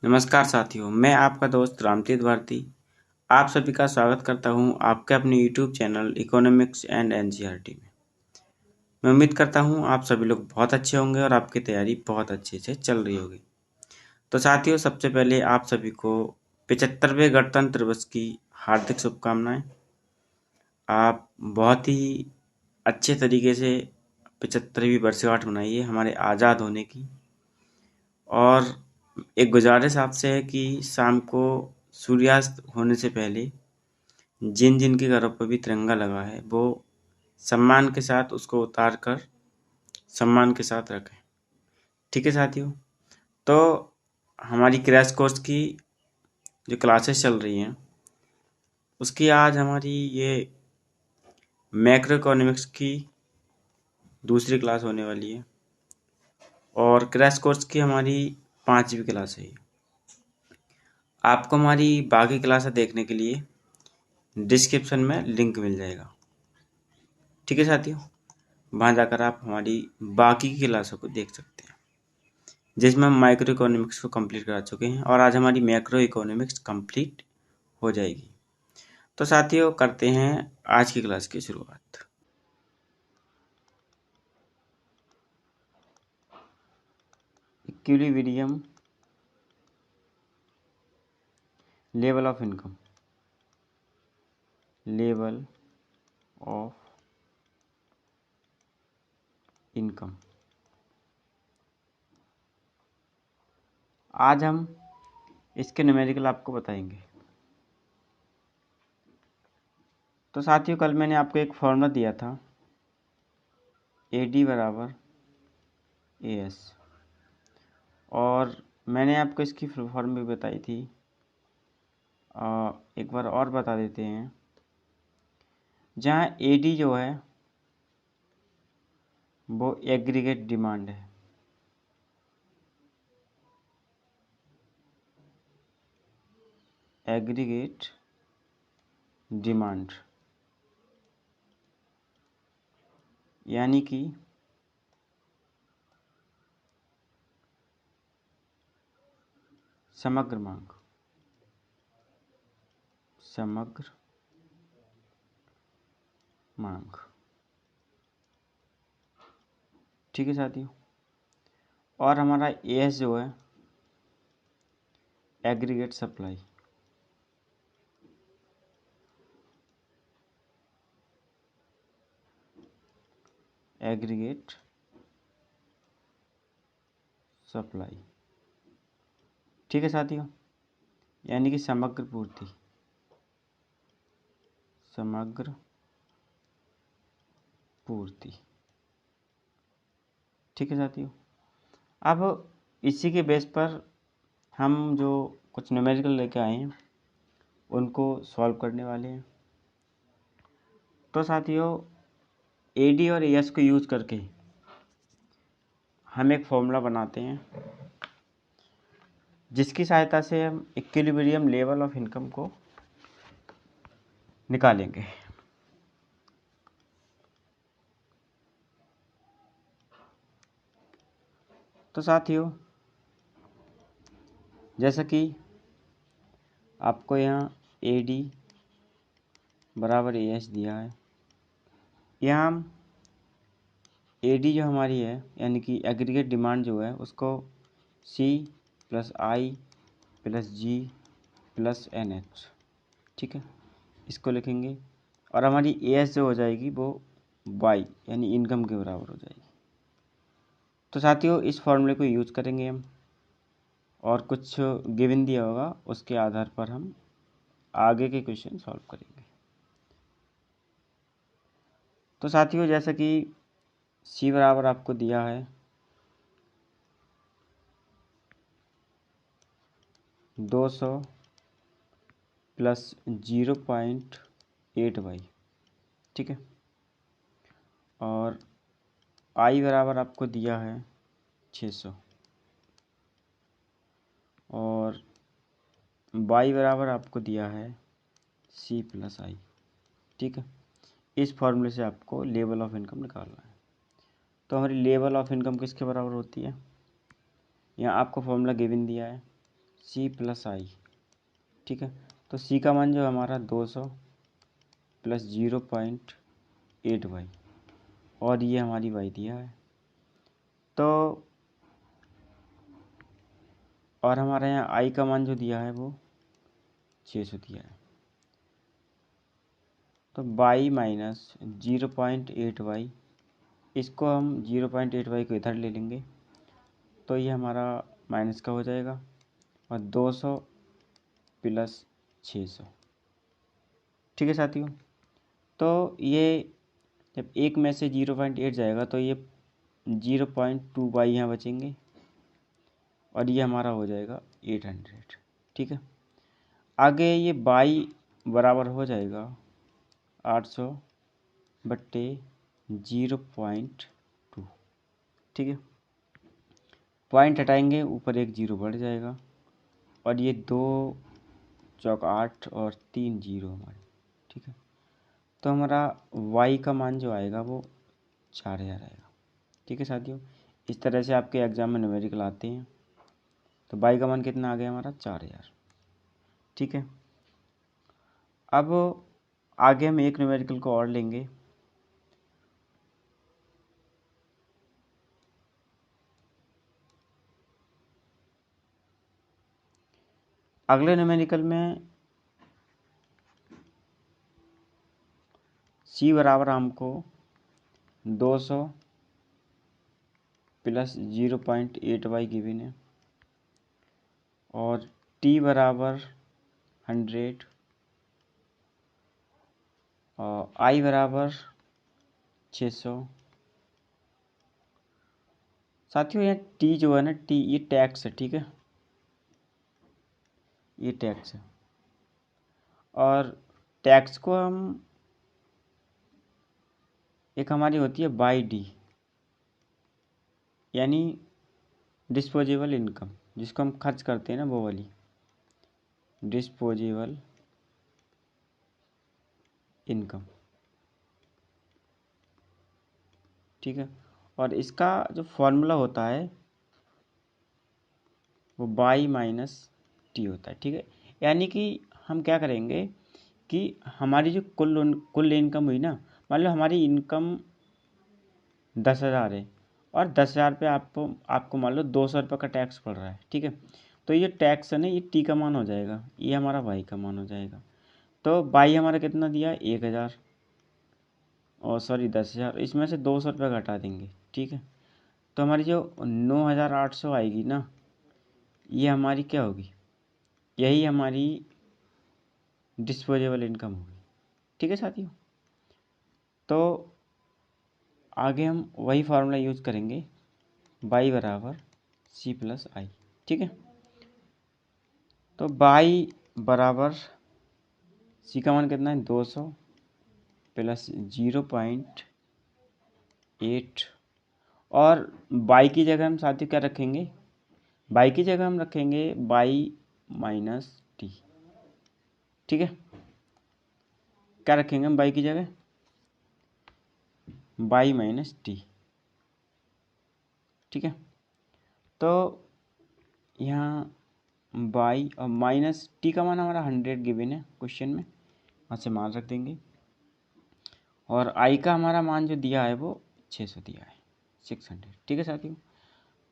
नमस्कार साथियों, मैं आपका दोस्त रामतीर्थ भारती आप सभी का स्वागत करता हूं आपके अपने YouTube channel economics and NCERT में। मैं उम्मीद करता हूं आप सभी लोग बहुत अच्छे होंगे और आपकी तैयारी बहुत अच्छे से चल रही होगी। तो साथियों, सबसे पहले आप सभी को 75वें गणतंत्र दिवस की हार्दिक शुभकामनाएं। आप बहुत ही अच्छे तरीके से 75वीं वर्षगांठ मनाइए हमारे आज़ाद होने की। और एक गुजारिश आपसे है कि शाम को सूर्यास्त होने से पहले जिन जिन के घरों पर भी तिरंगा लगा है वो सम्मान के साथ उसको उतार कर सम्मान के साथ रखें। ठीक है साथियों, तो हमारी क्रैश कोर्स की जो क्लासेस चल रही हैं उसकी आज हमारी ये मैक्रो इकोनॉमिक्स की दूसरी क्लास होने वाली है और क्रैश कोर्स की हमारी 5वीं क्लास है। आपको हमारी बाकी क्लासें देखने के लिए डिस्क्रिप्शन में लिंक मिल जाएगा। ठीक है साथियों, वहाँ जाकर आप हमारी बाकी की क्लासों को देख सकते हैं जिसमें हम माइक्रो इकोनॉमिक्स को कंप्लीट करा चुके हैं और आज हमारी मैक्रो इकोनॉमिक्स कंप्लीट हो जाएगी। तो साथियों, करते हैं आज की क्लास की शुरुआत। Equilibrium level of income, level of income. आज हम इसके न्यूमेरिकल आपको बताएंगे। तो साथियों, कल मैंने आपको एक फॉर्मूला दिया था AD बराबर AS और मैंने आपको इसकी फॉर्मूला भी बताई थी। एक बार और बता देते हैं। जहाँ AD जो है वो एग्रीगेट डिमांड है, एग्रीगेट डिमांड यानी कि समग्र मांग, समग्र मांग। ठीक है साथियों, और हमारा AS जो है एग्रीगेट सप्लाई, एग्रीगेट सप्लाई। ठीक है साथियों, यानी कि समग्र पूर्ति, समग्र पूर्ति। ठीक है साथियों, अब इसी के बेस पर हम जो कुछ न्यूमेरिकल लेके आए हैं उनको सॉल्व करने वाले हैं। तो साथियों, AD और AS को यूज़ करके हम एक फॉर्मूला बनाते हैं जिसकी सहायता से हम इक्विलिब्रियम लेवल ऑफ इनकम को निकालेंगे। तो साथियों, जैसा कि आपको यहाँ AD बराबर AS दिया है, यहाँ हम AD जो हमारी है यानी कि एग्रीगेट डिमांड जो है उसको C + I + G + NH, ठीक है, इसको लिखेंगे। और हमारी AS जो हो जाएगी वो Y यानी इनकम के बराबर हो जाएगी। तो साथियों, इस फॉर्मूले को यूज़ करेंगे हम और कुछ गिवन दिया होगा उसके आधार पर हम आगे के क्वेश्चन सॉल्व करेंगे। तो साथियों, जैसा कि C बराबर आपको दिया है 200 + 0.8y, ठीक है, और I बराबर आपको दिया है 600 और Y बराबर आपको दिया है C + I, ठीक है। इस फॉर्मूले से आपको लेवल ऑफ इनकम निकालना है। तो हमारी लेवल ऑफ इनकम किसके बराबर होती है? यहाँ आपको फॉर्मूला गिवन दिया है सी प्लस आई, ठीक है। तो सी का मान जो हमारा 200 प्लस 0.8y, और ये हमारी वाई दिया है। तो और हमारे यहाँ आई का मान जो दिया है वो 600 दिया है। तो बाई माइनस 0.8y, इसको हम 0.8y को इधर ले लेंगे, तो ये हमारा माइनस का हो जाएगा, और 200 प्लस 600, ठीक है साथियों। तो ये जब एक में से 0.8 जाएगा तो ये 0.2y यहाँ बचेंगे, और ये हमारा हो जाएगा 800, ठीक है। आगे ये बाई बराबर हो जाएगा 800 बट्टे 0.2, ठीक है। पॉइंट हटाएंगे, ऊपर एक जीरो बढ़ जाएगा, और ये 2 चौक 8 और 3 जीरो हमारे, ठीक है। तो हमारा y का मान जो आएगा वो 4000 आएगा, ठीक है साथियों। इस तरह से आपके एग्जाम में न्यूमेरिकल आते हैं। तो y का मान कितना आ गया हमारा 4000, ठीक है। अब आगे हम एक न्यूमेरिकल को और लेंगे। अगले न्यूमेरिकल में c बराबर हमको 200 प्लस 0.8y गिवन है, और t बराबर 100 और i बराबर 600। साथियों यहाँ t जो है ना, t ये टैक्स है, ठीक है, ये टैक्स है। और टैक्स को हम एक हमारी होती है बाई डी, यानी डिस्पोजेबल इनकम, जिसको हम खर्च करते हैं ना, वो वाली डिस्पोजेबल इनकम, ठीक है। और इसका जो फॉर्मूला होता है वो बाई माइनस टी होता है, ठीक है। यानी कि हम क्या करेंगे कि हमारी जो कुल इनकम हुई ना, मान लो हमारी इनकम 10,000 है, और 10,000 पे आपको मान लो 200 रुपये का टैक्स पड़ रहा है, ठीक है। तो ये टैक्स है ना, ये टी का मान हो जाएगा, ये हमारा वाई का मान हो जाएगा। तो बाई हमारा कितना दिया 1,000, और सॉरी 10,000, इसमें से 200 रुपये घटा देंगे, ठीक है। तो हमारी जो 9,800 आएगी ना, ये हमारी क्या होगी, यही हमारी डिस्पोजेबल इनकम होगी, ठीक है साथियों। तो आगे हम वही फार्मूला यूज़ करेंगे, बाई बराबर सी प्लस आई, ठीक है। तो बाई बराबर सी का मान कितना है 200 प्लस 0.8, और बाई की जगह हम साथियों क्या रखेंगे, बाई की जगह हम रखेंगे बाई माइनस टी, ठीक है। क्या रखेंगे हम बाई की जगह, बाई माइनस टी, ठीक है। तो यहाँ बाई और माइनस टी का मान हमारा 100 गिवन है क्वेश्चन में, वहाँ से मान रख देंगे, और आई का हमारा मान जो दिया है वो 600 दिया है, 600, ठीक है साथियों।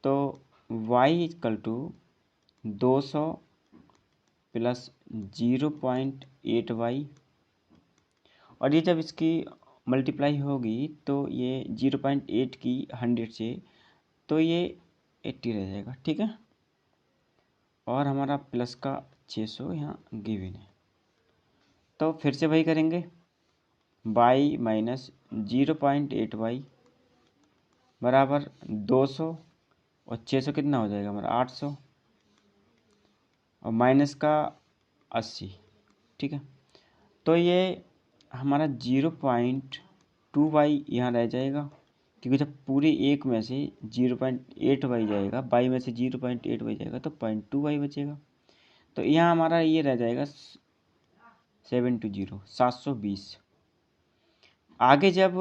तो y equal to 200 plus 0.8y, और ये जब इसकी मल्टीप्लाई होगी तो ये 0.8 की 100 से, तो ये 80 रह जाएगा, ठीक है। और हमारा प्लस का 600 यहाँ गिवन है। तो फिर से वही करेंगे, बाई माइनस 0.8y बराबर 200, और 600 कितना हो जाएगा हमारा 800, और माइनस का 80, ठीक है। तो ये हमारा 0.2y यहाँ रह जाएगा, क्योंकि जब पूरे एक में से 0.8y जाएगा, बाई में से 0.8y जाएगा, तो 0.2y बचेगा। तो यहाँ हमारा ये रह जाएगा 720। आगे जब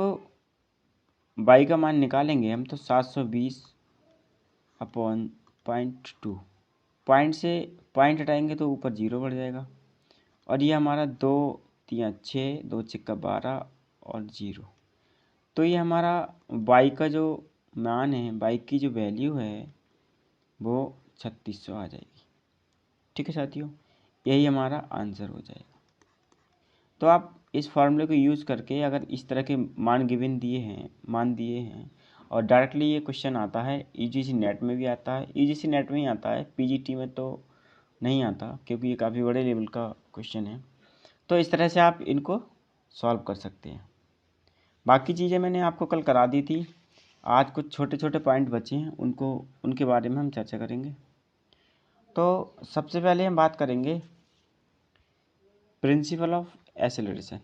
बाई का मान निकालेंगे हम, तो 720 अपॉन 0.2, पॉइंट हटाएंगे तो ऊपर 0 बढ़ जाएगा। और ये हमारा 2 3 6, 2 6 12 और 0। तो ये हमारा y का जो मान है, y की जो वैल्यू है वो 3600 आ जाएगी। ठीक है साथियों, यही हमारा आंसर हो जाएगा। तो आप इस फॉर्मूले को यूज़ करके अगर इस तरह के मान दिए हैं और डायरेक्टली ये क्वेश्चन आता है, यूजीसी नेट में भी आता है, यूजीसी नेट में ही आता है, पीजीटी में तो नहीं आता क्योंकि ये काफ़ी बड़े लेवल का क्वेश्चन है। तो इस तरह से आप इनको सॉल्व कर सकते हैं। बाकी चीज़ें मैंने आपको कल करा दी थी, आज कुछ छोटे छोटे पॉइंट बचे हैं, उनके बारे में हम चर्चा करेंगे। तो सबसे पहले हम बात करेंगे principle of acceleration.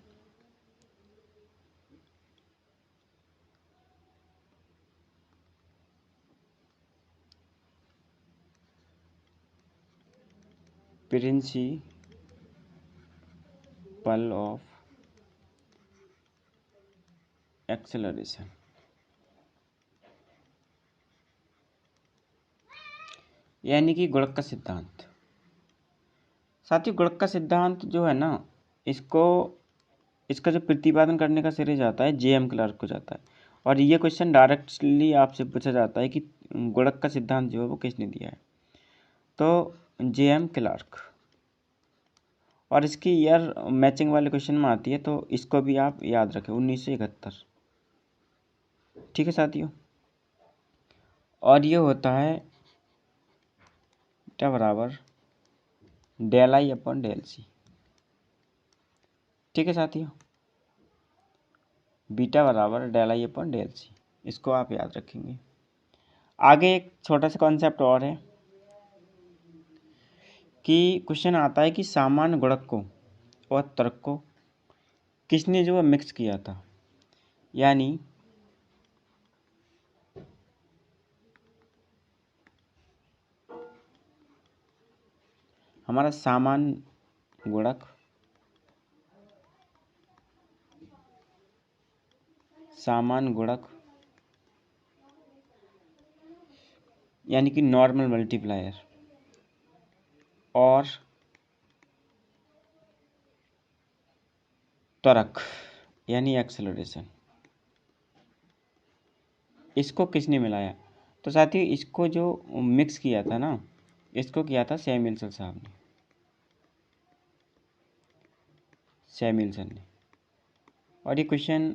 Principle of acceleration यानी कि गुणक का सिद्धांत। साथियों, गुणक का सिद्धांत जो है ना, इसका जो प्रतिपादन करने का श्रेय जाता है जे एम क्लार्क को जाता है। और ये क्वेश्चन डायरेक्टली आपसे पूछा जाता है कि गुणक का सिद्धांत जो है वो किसने दिया है, तो जे एम क्लार्क। और इसकी ईयर मैचिंग वाले क्वेश्चन में आती है, तो इसको भी आप याद रखें, 1971। ठीक है साथियों, और ये होता है क्या बराबर del I upon del C. ठीक है साथियों, बीटा बराबर del I upon del C, इसको आप याद रखेंगे। आगे एक छोटा सा कॉन्सेप्ट और है कि क्वेश्चन आता है कि सामान्य गुणक को और त्वरक को किसने जो है मिक्स किया था। यानी हमारा सामान्य गुणक यानी कि नॉर्मल मल्टीप्लायर और त्वरक यानी एक्सेलरेशन, इसको किसने मिलाया। तो साथियों, इसको जो मिक्स किया था ना, इसको किया था सैमुअल्सन साहब ने, और ये क्वेश्चन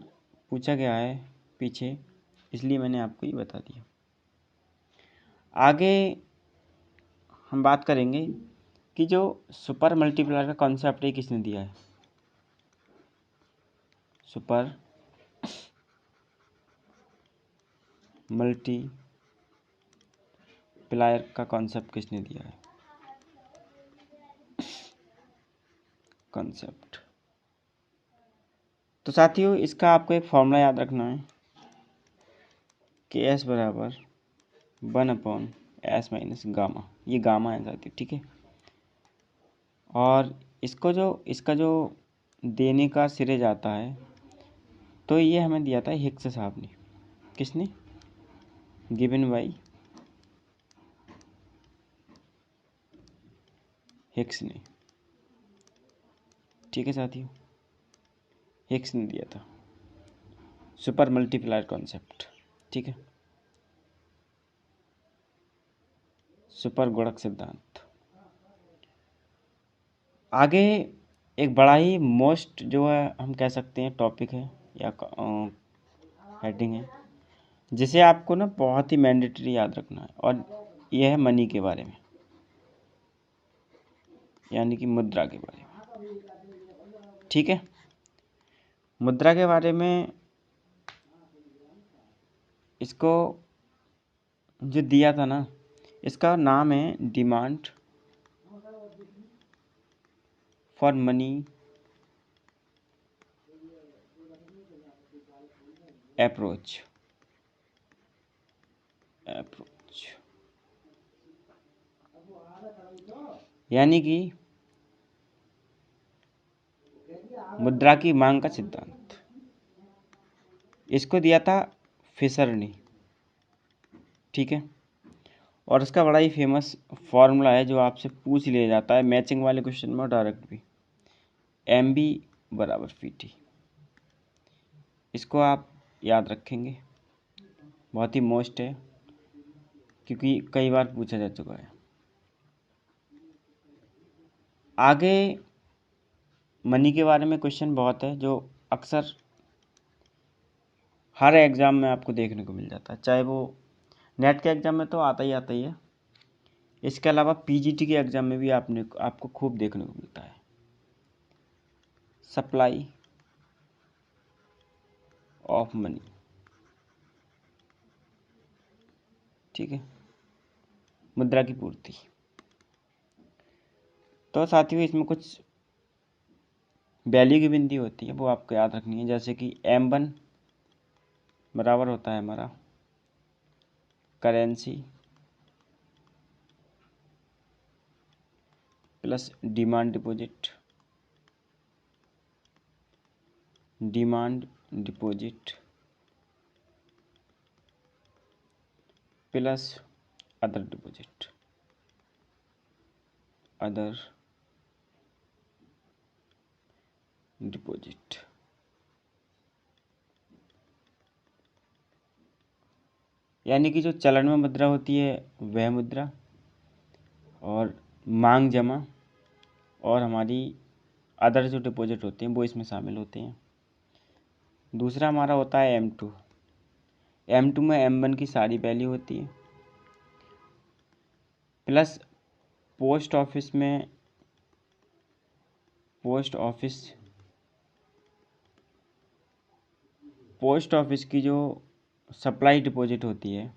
पूछा गया है पीछे, इसलिए मैंने आपको ये बता दिया। आगे हम बात करेंगे कि जो सुपर मल्टीप्लायर का कॉन्सेप्ट है किसने दिया है। सुपर मल्टीप्लायर का कॉन्सेप्ट किसने दिया है। कॉन्सेप्ट, तो साथियों इसका आपको एक फॉर्मूला याद रखना है कि एस बराबर 1/s माइनस गामा, ये गामा है साथियों। ठीक है, और इसका जो देने का सिरे जाता है, तो ये हमें दिया था हिक्स साहब ने। किसने? गिवन बाई हिक्स ने। ठीक है साथियों, हिक्स ने दिया था सुपर मल्टीप्लायर कॉन्सेप्ट। ठीक है, सुपर गुणक सिद्धांत। आगे एक बड़ा ही मोस्ट जो है हम कह सकते हैं टॉपिक है या हेडिंग है, जिसे आपको ना बहुत ही मैंडेटरी याद रखना है, और यह है मनी के बारे में, यानी कि मुद्रा के बारे में। ठीक है, मुद्रा के बारे में इसको जो दिया था ना, इसका नाम है डिमांड फॉर मनी अप्रोच। यानी कि मुद्रा की मांग का सिद्धांत, इसको दिया था फिशर ने। ठीक है, और इसका बड़ा ही फेमस फॉर्मूला है जो आपसे पूछ लिया जाता है मैचिंग वाले क्वेश्चन में और डायरेक्ट भी, MB बराबर PT। इसको आप याद रखेंगे, बहुत ही मोस्ट है क्योंकि कई बार पूछा जा चुका है। आगे मनी के बारे में क्वेश्चन बहुत है जो अक्सर हर एग्ज़ाम में आपको देखने को मिल जाता है, चाहे वो नेट के एग्ज़ाम में तो आता ही है, इसके अलावा PGT के एग्ज़ाम में भी आपको खूब देखने को मिलता है। सप्लाई ऑफ मनी, ठीक है, मुद्रा की पूर्ति। तो साथियों इसमें कुछ वैल्यू की बिंदी होती है, वो आपको याद रखनी है, जैसे कि M1 बराबर होता है हमारा currency plus demand deposit, plus other deposit. यानी कि जो चलन में मुद्रा होती है वह मुद्रा, और मांग जमा, और हमारी अदर जो डिपॉजिट होते हैं वो इसमें शामिल होते हैं। दूसरा हमारा होता है M2। M2 में M1 की सारी वैल्यू होती है, प्लस पोस्ट ऑफिस की जो सप्लाई डिपॉजिट होती है,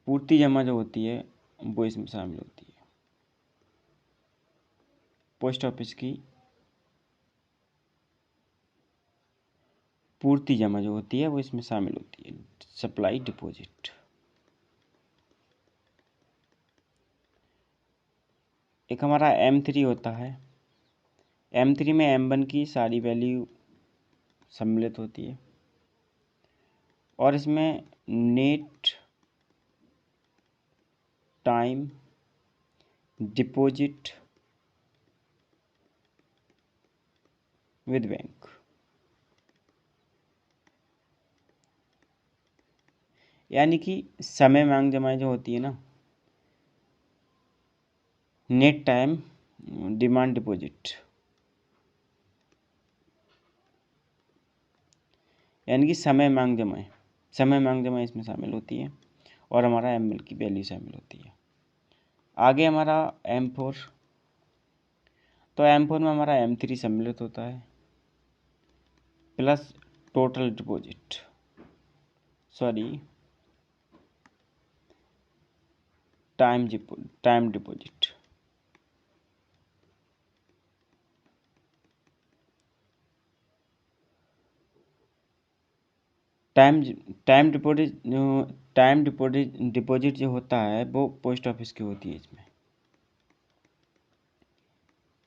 पूर्ति जमा जो होती है वो इसमें शामिल होती है। पोस्ट ऑफिस की पूर्ति जमा जो होती है वो इसमें शामिल होती है, सप्लाई डिपॉजिट। एक हमारा M3 होता है। M3 में M1 की सारी वैल्यू सम्मिलित होती है, और इसमें net time deposit with bank, यानी कि समय मांग जमाएं जो होती है ना, नेट टाइम डिमांड डिपॉजिट, यानी कि समय मांग जमाएं इसमें शामिल होती है, और हमारा ML की वैल्यू शामिल होती है। आगे हमारा M4, तो M4 में हमारा M3 सम्मिलित होता है, plus total deposit, time deposit. Time deposit जो होता है वो पोस्ट ऑफिस की होती है, इसमें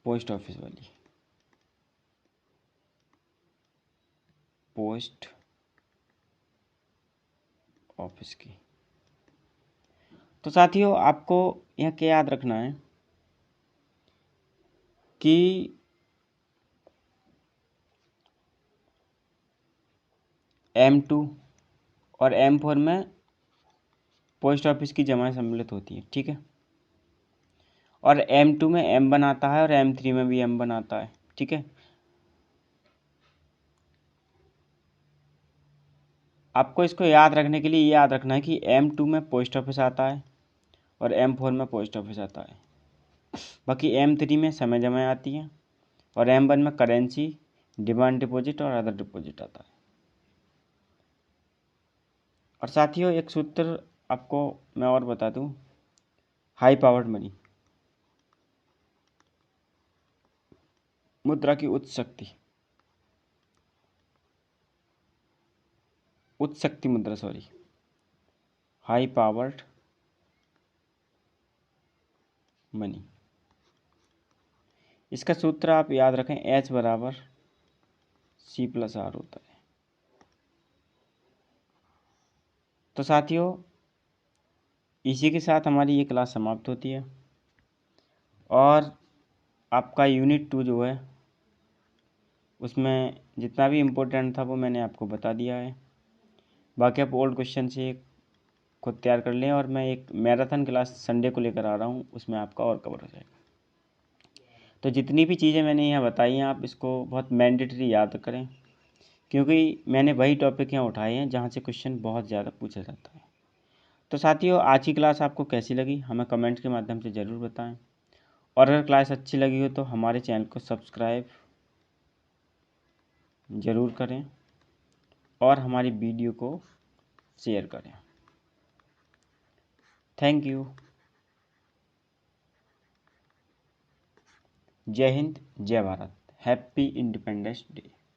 पोस्ट ऑफिस वाली, पोस्ट ऑफिस की। तो साथियों आपको यह क्या याद रखना है कि M2 और M4 में पोस्ट ऑफिस की जमा सम्मिलित होती है, ठीक है, और M2 में M1 आता है और M3 में भी M1 आता है, ठीक है। आपको इसको याद रखने के लिए ये याद रखना है कि M2 में पोस्ट ऑफिस आता है और M4 में पोस्ट ऑफिस आता है, बाकी M3 में समय जमा आती है, और M1 में करेंसी, डिमांड डिपॉजिट और अदर डिपॉजिट आता है। और साथियों एक सूत्र आपको मैं और बता दूं, हाई पावर्ड मनी, मुद्रा की उच्च शक्ति मुद्रा, हाई पावर्ड मनी। इसका सूत्र आप याद रखें, H बराबर C+R होता है। तो साथियों इसी के साथ हमारी ये क्लास समाप्त होती है और आपका यूनिट 2 जो है उसमें जितना भी इम्पोर्टेंट था वो मैंने आपको बता दिया है। बाकी आप ओल्ड क्वेश्चन से खुद तैयार कर लें और मैं एक मैराथन क्लास संडे को लेकर आ रहा हूँ, उसमें आपका और कवर हो जाएगा। तो जितनी भी चीज़ें मैंने यहाँ बताई हैं आप इसको बहुत मैंडेटरी याद करें, क्योंकि मैंने वही टॉपिक यहाँ उठाए हैं जहाँ से क्वेश्चन बहुत ज़्यादा पूछा जाता है। तो साथियों, आज की क्लास आपको कैसी लगी हमें कमेंट के माध्यम से ज़रूर बताएं, और अगर क्लास अच्छी लगी हो तो हमारे चैनल को सब्सक्राइब ज़रूर करें और हमारी वीडियो को शेयर करें। Thank you. जय हिंद, जय भारत। Happy independence day.